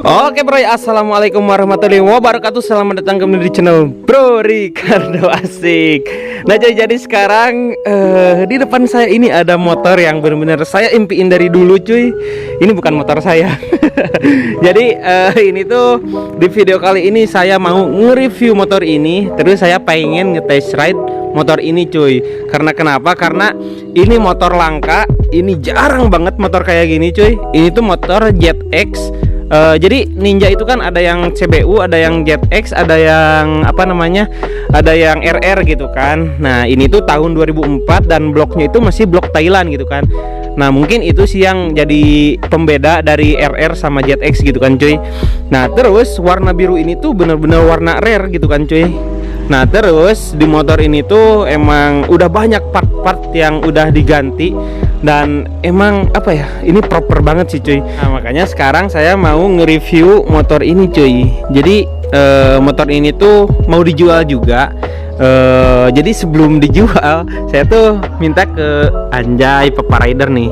Oke bro, assalamualaikum warahmatullahi wabarakatuh. Selamat datang kembali di channel Bro Ricardo Asik. Nah jadi sekarang di depan saya ini ada motor yang benar-benar saya impiin dari dulu cuy. Ini bukan motor saya. Jadi ini tuh di video kali ini saya mau nge-review motor ini. Terus saya pengen nge-test ride motor ini cuy. Karena kenapa? Karena ini motor langka. Ini jarang banget motor kayak gini cuy. Ini tuh motor ZX. Jadi Ninja itu kan ada yang CBU, ada yang ZX, ada yang apa namanya, ada yang RR gitu kan. Nah ini tuh tahun 2004 dan bloknya itu masih blok Thailand gitu kan. Nah mungkin itu sih yang jadi pembeda dari RR sama ZX gitu kan cuy. Nah terus warna biru ini tuh bener-bener warna rare gitu kan cuy. Nah terus di motor ini tuh emang udah banyak part-part yang udah diganti. Dan emang apa ya, ini proper banget sih cuy. Nah makanya sekarang saya mau nge-review motor ini cuy. Jadi motor ini tuh mau dijual juga. Jadi sebelum dijual saya tuh minta ke Anjay Papa Rider nih.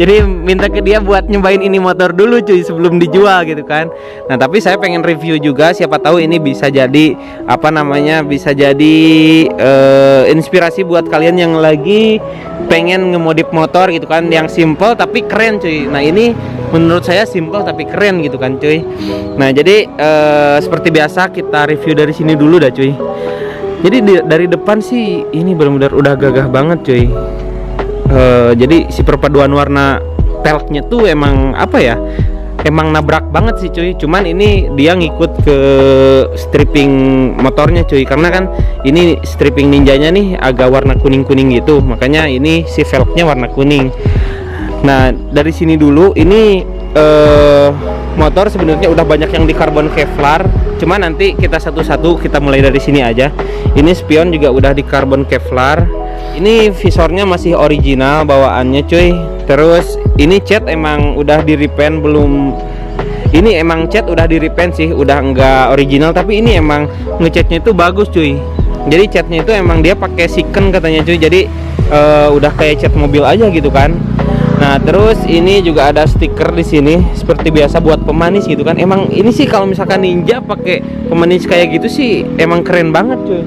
Jadi minta ke dia buat nyobain ini motor dulu cuy sebelum dijual gitu kan. Nah tapi saya pengen review juga, siapa tahu ini bisa jadi apa namanya, bisa jadi inspirasi buat kalian yang lagi pengen ngemodif motor gitu kan, yang simple tapi keren cuy. Nah ini menurut saya simple tapi keren gitu kan cuy. Nah jadi seperti biasa kita review dari sini dulu dah cuy. Jadi dari depan sih ini benar-benar udah gagah banget cuy. Jadi si perpaduan warna peleknya tuh emang apa ya, emang nabrak banget sih cuy. Cuman ini dia ngikut ke stripping motornya cuy, karena kan ini stripping Ninjanya nih agak warna kuning-kuning gitu, makanya ini si velgnya warna kuning. Nah dari sini dulu ini motor sebenarnya udah banyak yang di karbon Kevlar, cuman nanti kita satu-satu, kita mulai dari sini aja. Ini spion juga udah di karbon Kevlar. Ini visornya masih original bawaannya cuy. Terus ini cat emang udah di repaint belum. Ini emang cat udah di repaint sih, udah enggak original, tapi ini emang ngecatnya itu bagus cuy. Jadi catnya itu emang dia pakai Siken katanya cuy. Jadi udah kayak cat mobil aja gitu kan. Nah terus ini juga ada stiker di sini seperti biasa buat pemanis gitu kan. Emang ini sih kalau misalkan Ninja pakai pemanis kayak gitu sih emang keren banget cuy.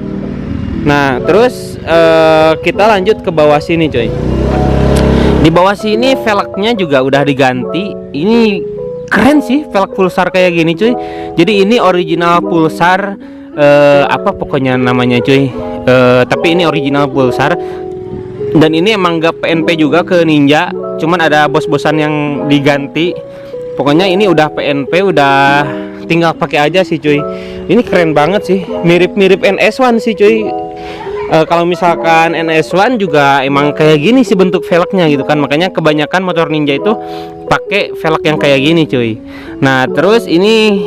Nah terus kita lanjut ke bawah sini cuy. Di bawah sini velgnya juga udah diganti. Ini keren sih velg pulsar kayak gini cuy. Jadi ini original pulsar, apa pokoknya namanya cuy. Tapi ini original pulsar. Dan ini emang gak PNP juga ke Ninja, cuman ada bos-bosan yang diganti. Pokoknya ini udah PNP, udah tinggal pakai aja sih cuy. Ini keren banget sih, mirip-mirip NS1 sih cuy. Kalau misalkan NS1 juga emang kayak gini sih bentuk velgnya gitu kan. Makanya kebanyakan motor Ninja itu pakai velg yang kayak gini cuy. Nah terus ini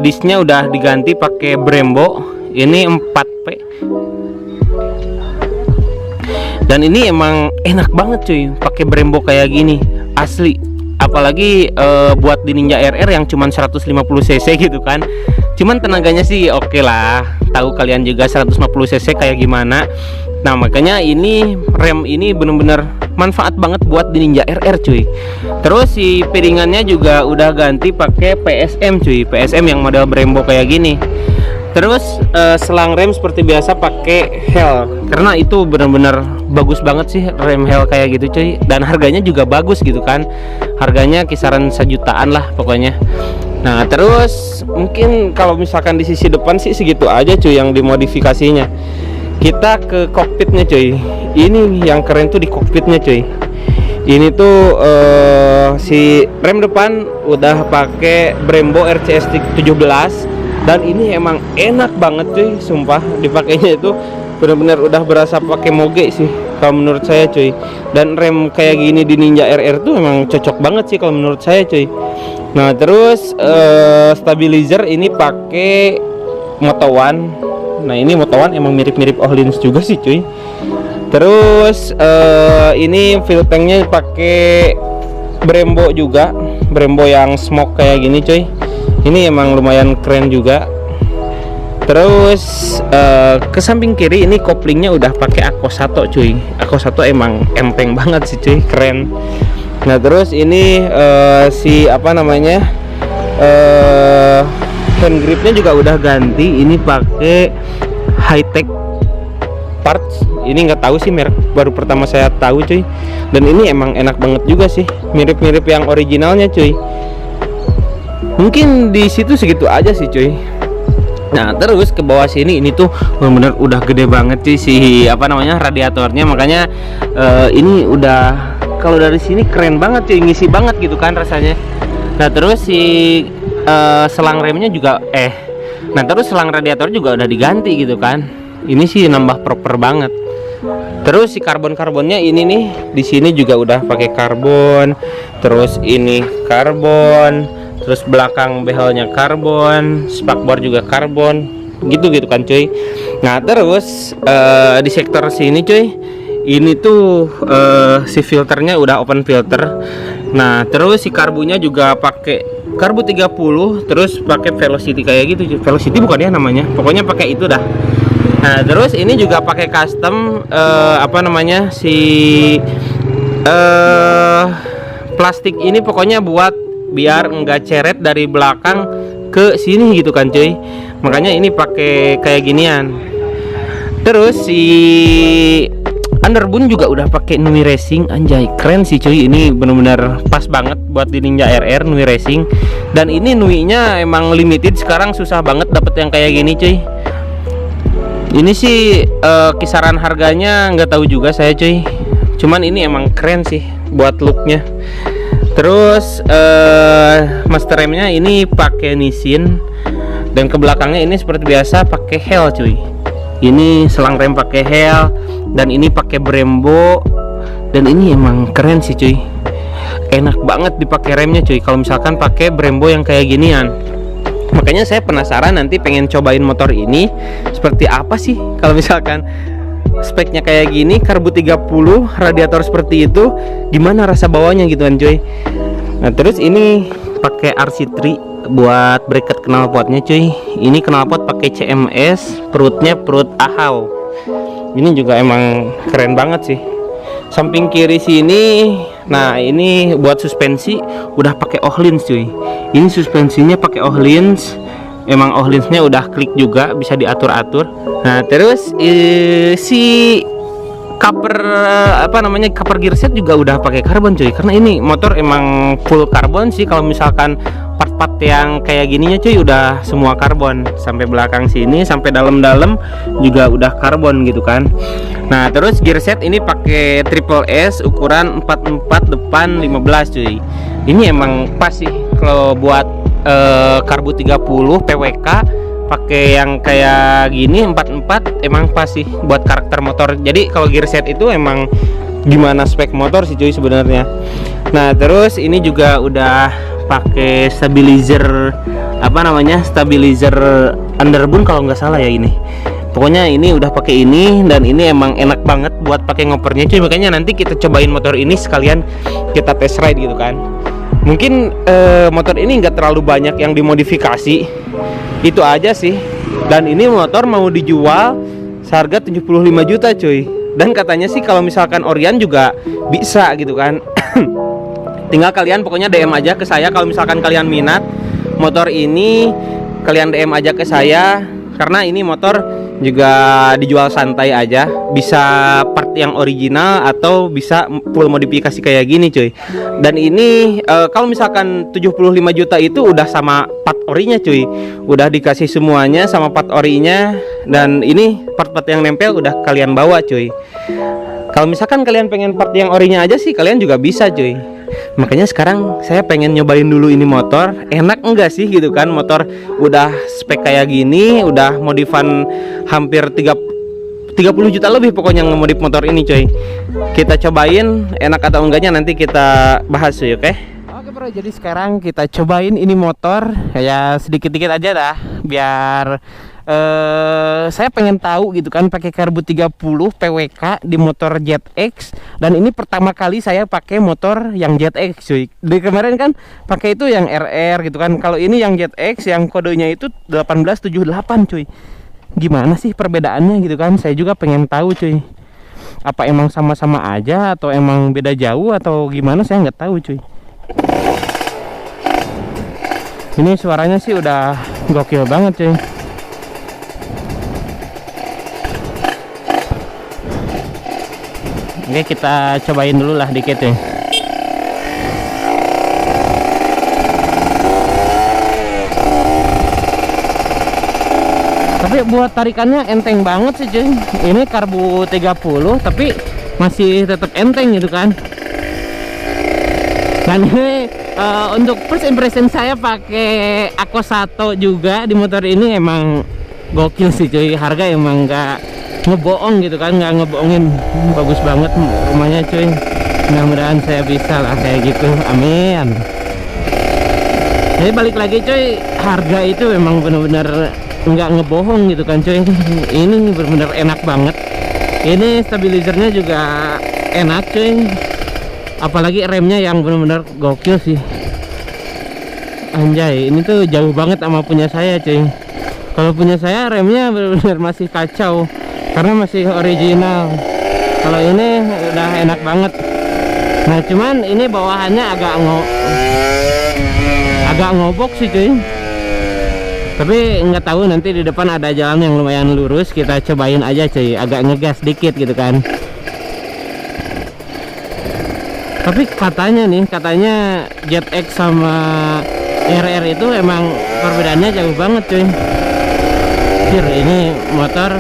discnya udah diganti pakai Brembo. Ini 4P. Dan ini emang enak banget cuy pakai Brembo kayak gini, asli. Apalagi buat di Ninja RR yang cuman 150 cc gitu kan. Cuman tenaganya sih oke lah. Tahu kalian juga 150 cc kayak gimana. Nah makanya ini rem ini bener-bener manfaat banget buat di Ninja RR cuy. Terus si piringannya juga udah ganti pakai PSM cuy, PSM yang model Brembo kayak gini. Terus selang rem seperti biasa pakai Hell, karena itu bener-bener bagus banget sih rem Hell kayak gitu cuy. Dan harganya juga bagus gitu kan. Harganya kisaran 1 jutaan lah pokoknya. Nah terus mungkin kalau misalkan di sisi depan sih segitu aja cuy yang dimodifikasinya. Kita ke kokpitnya cuy. Ini yang keren tuh di kokpitnya cuy. Ini tuh si rem depan udah pakai Brembo RCS 17. Dan ini emang enak banget cuy, sumpah dipakainya itu benar-benar udah berasa pakai moge sih kalau menurut saya cuy. Dan rem kayak gini di Ninja RR tuh emang cocok banget sih kalau menurut saya cuy. Nah terus stabilizer ini pakai Moto1. Nah ini Moto1 emang mirip-mirip Ohlins juga sih cuy. Terus ini fuel tanknya pakai Brembo juga, Brembo yang smoke kayak gini cuy. Ini emang lumayan keren juga. Terus ke samping kiri ini koplingnya udah pakai Ako1 cuy. Ako1 emang enteng banget sih cuy, keren. Nah terus ini si apa namanya hand gripnya juga udah ganti. Ini pakai high tech parts. Ini nggak tahu sih merek, baru pertama saya tahu cuy. Dan ini emang enak banget juga sih, mirip-mirip yang originalnya cuy. Mungkin di situ segitu aja sih cuy. Nah terus ke bawah sini ini tuh benar-benar udah gede banget sih si apa namanya radiatornya. Makanya ini udah, kalau dari sini keren banget cuy, ngisi banget gitu kan rasanya. Nah terus si selang remnya juga nah terus selang radiator juga udah diganti gitu kan. Ini sih nambah proper banget. Terus si karbonnya ini nih, di sini juga udah pakai karbon. Terus ini karbon, terus belakang behelnya karbon, spakbor juga karbon, gitu kan cuy. Nah terus di sektor sini cuy, ini tuh si filternya udah open filter. Nah terus si karbunya juga pakai karbu 30, terus pakai velocity kayak gitu cuy. Velocity bukan ya namanya, pokoknya pakai itu dah. Nah terus ini juga pakai custom apa namanya si plastik ini, pokoknya buat biar enggak ceret dari belakang ke sini gitu kan cuy. Makanya ini pakai kayak ginian. Terus si underbone juga udah pakai Nui Racing, anjay keren sih cuy. Ini bener-bener pas banget buat di Ninja RR Nui Racing. Dan ini Nui-nya emang limited, sekarang susah banget dapet yang kayak gini cuy. Ini sih kisaran harganya nggak tahu juga saya cuy. Cuman ini emang keren sih buat looknya. Terus master remnya ini pakai Nissin, dan ke belakangnya ini seperti biasa pakai Hell cuy. Ini selang rem pakai Hell, dan ini pakai Brembo. Dan ini emang keren sih cuy, enak banget dipakai remnya cuy kalau misalkan pakai Brembo yang kayak ginian. Makanya saya penasaran, nanti pengen cobain motor ini seperti apa sih kalau misalkan speknya kayak gini, karbu 30, radiator seperti itu, gimana rasa bawahnya gitu kan cuy. Nah terus ini pakai RC3 buat bracket knalpotnya cuy. Ini knalpot pakai CMS, perutnya perut Ahau. Ini juga emang keren banget sih. Samping kiri sini, nah ini buat suspensi udah pakai Öhlins cuy. Ini suspensinya pakai Öhlins. Emang Öhlinsnya udah klik juga, bisa diatur-atur. Nah terus si cover apa namanya cover gear set juga udah pakai karbon cuy. Karena ini motor emang full karbon sih. Kalau misalkan part-part yang kayak gininya cuy udah semua karbon, sampai belakang sini sampai dalam-dalam juga udah karbon gitu kan. Nah terus gear set ini pakai triple S ukuran 44 depan 15 cuy. Ini emang pas sih kalau buat karbu 30 PWK pakai yang kayak gini 44, emang pas sih buat karakter motor. Jadi kalau gear set itu emang gimana spek motor sih cuy sebenarnya. Nah terus ini juga udah pakai stabilizer apa namanya, stabilizer underbone kalau nggak salah ya ini. Pokoknya ini udah pakai ini, dan ini emang enak banget buat pakai ngopernya cuy. Makanya nanti kita cobain motor ini sekalian kita test ride gitu kan. Mungkin motor ini nggak terlalu banyak yang dimodifikasi, itu aja sih. Dan ini motor mau dijual seharga 75 juta cuy. Dan katanya sih kalau misalkan Orion juga bisa gitu kan. Tinggal kalian pokoknya DM aja ke saya kalau misalkan kalian minat motor ini, kalian DM aja ke saya. Karena ini motor juga dijual santai aja, bisa part yang original atau bisa full modifikasi kayak gini cuy. Dan ini kalau misalkan 75 juta itu udah sama part orinya cuy, udah dikasih semuanya sama part orinya. Dan ini part-part yang nempel udah kalian bawa cuy. Kalau misalkan kalian pengen part yang orinya aja sih, kalian juga bisa cuy. Makanya sekarang saya pengen nyobain dulu ini motor, enak enggak sih gitu kan. Motor udah spek kayak gini, udah modifan hampir 30 juta lebih pokoknya ngemodif motor ini coy. Kita cobain enak atau enggaknya nanti kita bahas cuy, oke? Oke bro, jadi sekarang kita cobain ini motor ya sedikit-dikit aja dah, biar saya pengen tahu gitu kan pakai karbu 30 PWK di motor ZX. Dan ini pertama kali saya pakai motor yang ZX cuy. Dari kemarin kan pakai itu yang RR gitu kan. Kalau ini yang ZX yang kodenya itu 1878 cuy. gimana sih perbedaannya gitu kan. Saya juga pengen tahu cuy, apa emang sama-sama aja atau emang beda jauh atau gimana, saya nggak tahu cuy. Ini suaranya sih udah gokil banget cuy. Oke, kita cobain dulu lah dikit ya. Tapi buat tarikannya enteng banget sih cuy. Ini karbu 30 tapi masih tetap enteng gitu kan. Dan ini untuk first impression saya pakai Ako Sato juga di motor ini emang gokil sih cuy. Harga emang nggak ngebohong gitu kan, nggak ngebohongin. Bagus banget rumahnya cuy. Mudah-mudahan saya bisa lah kayak gitu, amin. Jadi balik lagi cuy, harga itu memang bener-bener nggak ngebohong gitu kan cuy. Ini bener-bener enak banget. Ini stabilizernya juga enak cuy, apalagi remnya yang bener-bener gokil sih. Anjay, ini tuh jauh banget sama punya saya cuy. Kalau punya saya remnya bener-bener masih kacau karena masih original. Kalau ini udah enak banget. Nah cuman ini bawahannya agak ngobok sih cuy. Tapi nggak tahu, nanti di depan ada jalan yang lumayan lurus, kita cobain aja cuy, agak ngegas dikit gitu kan. Tapi katanya Jet X sama RR itu emang perbedaannya jauh banget cuy. Ini motor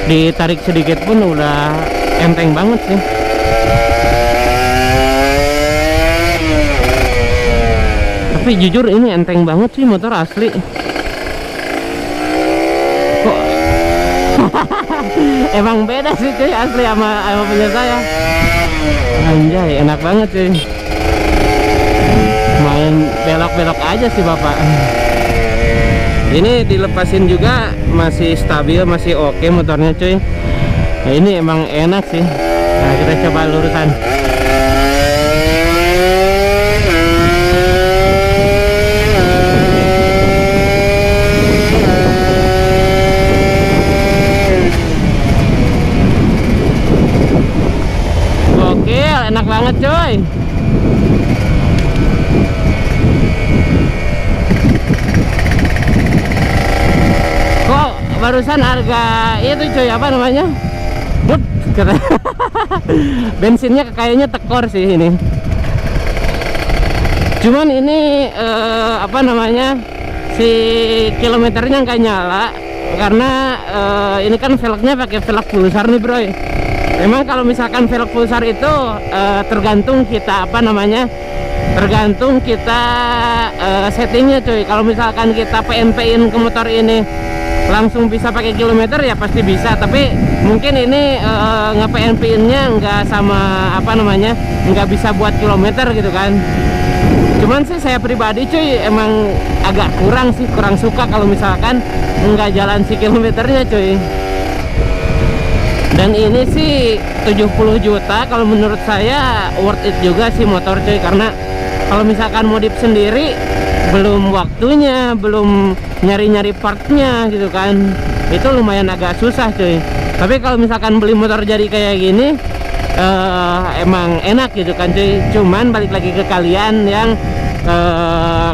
ditarik sedikit pun udah enteng banget sih. Tapi jujur ini enteng banget sih motor asli. Kok emang beda sih cuy, asli sama punya saya. Anjay, enak banget cuy. Main belok-belok aja sih bapak. Ini dilepasin juga masih stabil, masih oke motornya cuy. Nah, ini emang enak sih. Nah kita coba lurusan. Gokil, enak banget cuy. Kok barusan harga itu cuy, apa namanya? Bensinnya kayaknya tekor sih ini. Cuman ini apa namanya, si kilometernya nggak nyala karena ini kan velgnya pakai velg pulsar nih bro. Memang kalau misalkan velg pulsar itu tergantung kita apa namanya, tergantung kita settingnya cuy. Kalau misalkan kita PNP-in ke motor ini langsung bisa pakai kilometer ya pasti bisa, tapi mungkin ini nge-PNP-innya nggak sama apa namanya, nggak bisa buat kilometer gitu kan. Cuman sih saya pribadi cuy emang agak kurang suka kalau misalkan nggak jalan si kilometernya cuy. Dan ini sih 70 juta kalau menurut saya worth it juga sih motor cuy, karena kalau misalkan modif sendiri belum waktunya, belum nyari-nyari partnya gitu kan, itu lumayan agak susah cuy. Tapi kalau misalkan beli motor jadi kayak gini emang enak gitu kan cuy. Cuman balik lagi ke kalian yang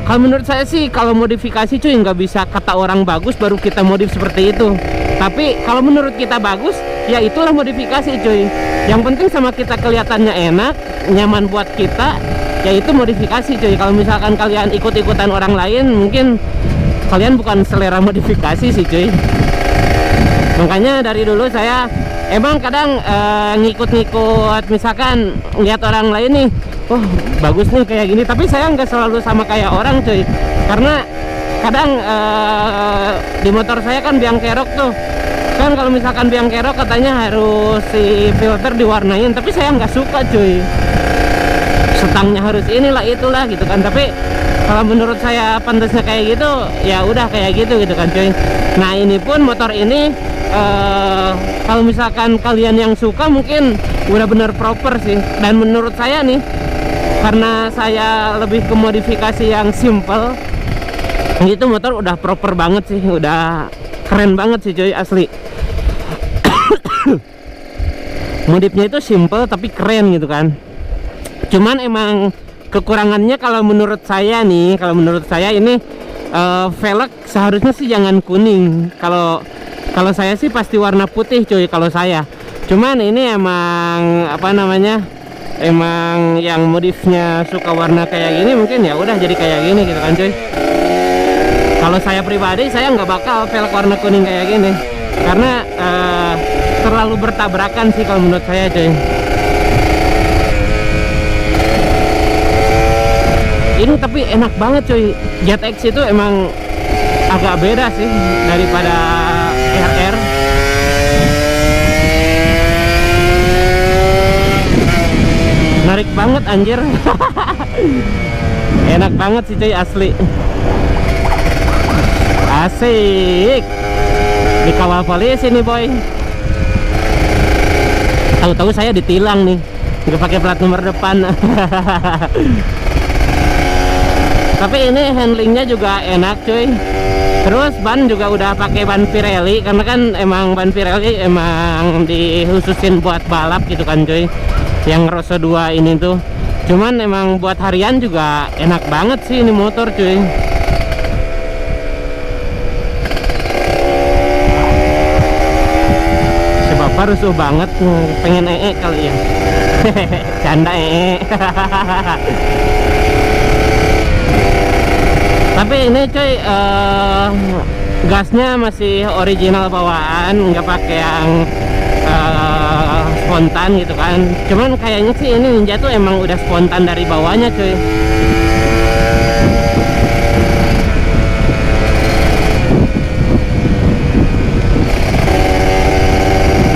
kalau menurut saya sih kalau modifikasi cuy nggak bisa kata orang bagus baru kita modif seperti itu. Tapi kalau menurut kita bagus ya itulah modifikasi cuy. Yang penting sama kita kelihatannya enak, nyaman buat kita, yaitu modifikasi cuy. Kalau misalkan kalian ikut-ikutan orang lain, mungkin kalian bukan selera modifikasi sih cuy. Makanya dari dulu saya emang kadang ngikut-ngikut, misalkan lihat orang lain nih, oh bagus nih kayak gini, tapi saya nggak selalu sama kayak orang cuy. Karena kadang di motor saya kan biang kerok tuh kan, kalau misalkan biang kerok katanya harus si filter diwarnain, tapi saya nggak suka cuy. Setangnya harus inilah itulah gitu kan. Tapi kalau menurut saya pantasnya kayak gitu, ya udah kayak gitu gitu kan cuy. Nah ini pun motor ini kalau misalkan kalian yang suka mungkin udah bener proper sih. Dan menurut saya nih, karena saya lebih ke modifikasi yang simple, itu motor udah proper banget sih, udah keren banget sih cuy, asli. Modifnya itu simple tapi keren gitu kan. Cuman emang kekurangannya kalau menurut saya nih, ini velg seharusnya sih jangan kuning. Kalau saya sih pasti warna putih cuy kalau saya. Cuman ini emang apa namanya, emang yang modifnya suka warna kayak gini, mungkin ya udah jadi kayak gini gitu kan cuy. Kalau saya pribadi, saya nggak bakal velg warna kuning kayak gini karena terlalu bertabrakan sih kalau menurut saya cuy. Ini tapi enak banget cuy. Jet X itu emang agak beda sih daripada RR. Menarik banget anjir. Enak banget sih cuy, asli. Asik. Dikawal polisi nih boy. Tahu-tahu saya ditilang nih, nggak pakai plat nomor depan. Tapi ini handlingnya juga enak cuy. Terus ban juga udah pakai ban Pirelli, karena kan emang ban Pirelli emang dikhususin buat balap gitu kan cuy. Yang Rosso 2 ini tuh. Cuman emang buat harian juga enak banget sih ini motor cuy. Si bapak rusuh banget, pengen kali ya. Canda Tapi ini cuy, gasnya masih original bawaan, nggak pakai yang spontan gitu kan. Cuman kayaknya sih ini Ninja tuh emang udah spontan dari bawahnya cuy.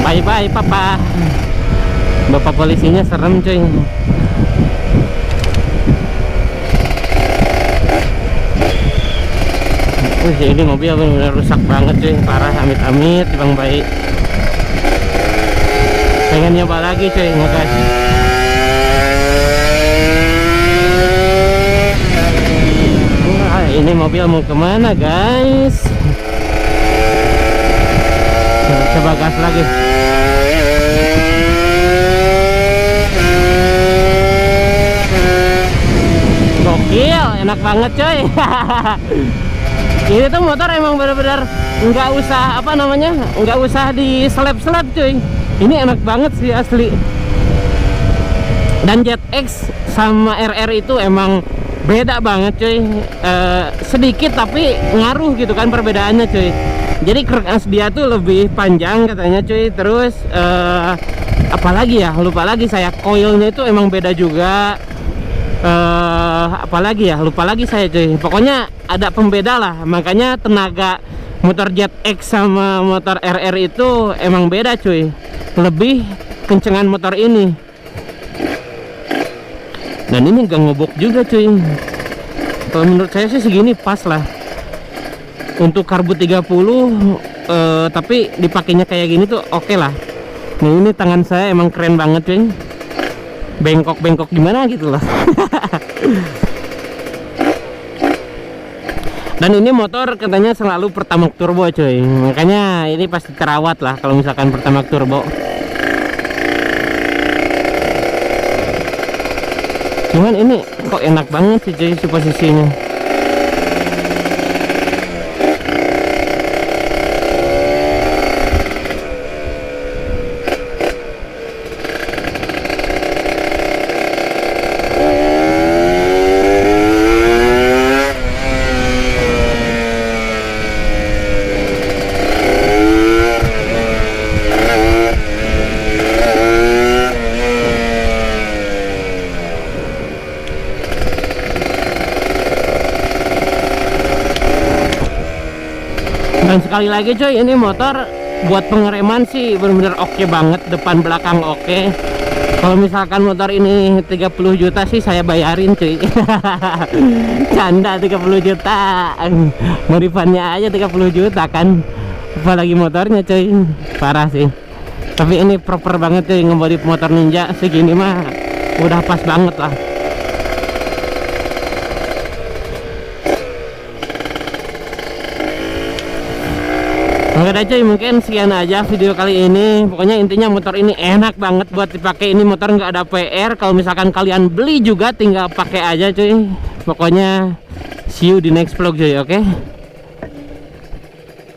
Bye bye papa. Bapak polisinya serem cuy. Ini mobil benar-benar rusak banget cuy, parah, amit-amit bang baik. Pengen nyoba lagi cuy ngegas. Wah, ini mobil mau kemana guys? Coba gas lagi. Gokil, enak banget cuy. Ini tuh motor emang benar-benar nggak usah apa namanya, nggak usah di seleb-seleb cuy. Ini enak banget sih asli. Dan Jet X sama RR itu emang beda banget cuy. Sedikit tapi ngaruh gitu kan perbedaannya cuy. Jadi kerkas dia tuh lebih panjang katanya cuy. Terus apalagi ya, lupa lagi saya, coilnya itu emang beda juga. Apalagi ya, lupa lagi saya cuy. Pokoknya ada pembeda lah, makanya tenaga motor Jet X sama motor RR itu emang beda cuy. Lebih kencengan motor ini, dan ini gak ngobok juga cuy. Kalau menurut saya sih segini pas lah untuk karbu 30, tapi dipakainya kayak gini tuh oke lah. Nah ini tangan saya emang keren banget cuy, bengkok-bengkok gimana gitu loh. Dan ini motor katanya selalu Pertamax turbo cuy, makanya ini pasti terawat lah kalau misalkan Pertamax turbo. Cuman ini kok enak banget sih cuy si posisinya. Dan sekali lagi coy, ini motor buat pengereman sih bener-bener oke banget, depan belakang oke. Kalau misalkan motor ini 30 juta sih saya bayarin cuy. Canda, 30 juta modifannya aja 30 juta kan, apalagi motornya cuy, parah sih. Tapi ini proper banget cuy, ngemodif motor Ninja segini mah udah pas banget lah. Oke deh cuy, mungkin sekian aja video kali ini. Pokoknya intinya motor ini enak banget buat dipakai. Ini motor nggak ada PR. Kalau misalkan kalian beli juga tinggal pakai aja cuy. Pokoknya see you di next vlog cuy, oke?